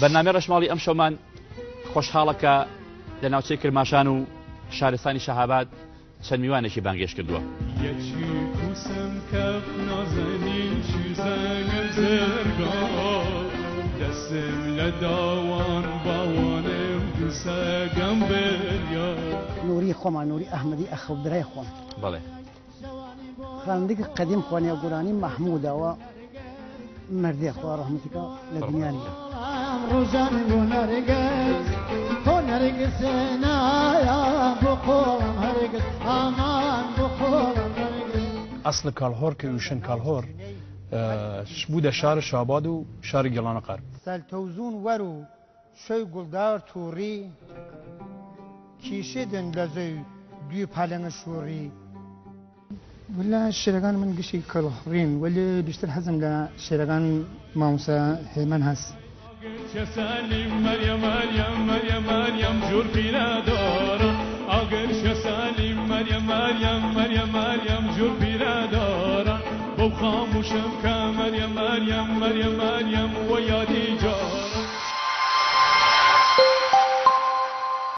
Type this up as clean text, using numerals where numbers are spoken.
بەرنامەی ڕەشماڵی ئەم شەومان خۆشحاڵەکە لە ناوچەی کرماشان و شارستانی شەهاباد چەند میوانێکی بانگێش کردووە. نوری خۆمان نوری ئەحمەدی ئەخەو برای خۆم بەڵێ خوانندەی قەدیم خوانیا گورانی مەحموودەوە مردی خوا ڕەحمەتیکە لە دنیا نیە. ڕۆژان بۆ نەرگەز تۆ نەرگسێنایە بۆ خۆڵم هەرگز ئامان بۆ خۆڵم هەرگز. ئەسڵ کاڵهۆر کە وشن کاڵهۆر بوودە شارە شاباد و شاری گەڵانە قەرب. سەلتەوزون وەر و شەوی گوڵدار تووڕی کیشێدن لە زەوی دوی پالەنگە شووڕی. ولا شێرەکان من گشتی کەڵهۆڕین ولی بیشتر حەزم لە شێرەکان مامۆستا هێمن هەست. خاموشم که مریم مریم مریم مریم و یادی جارم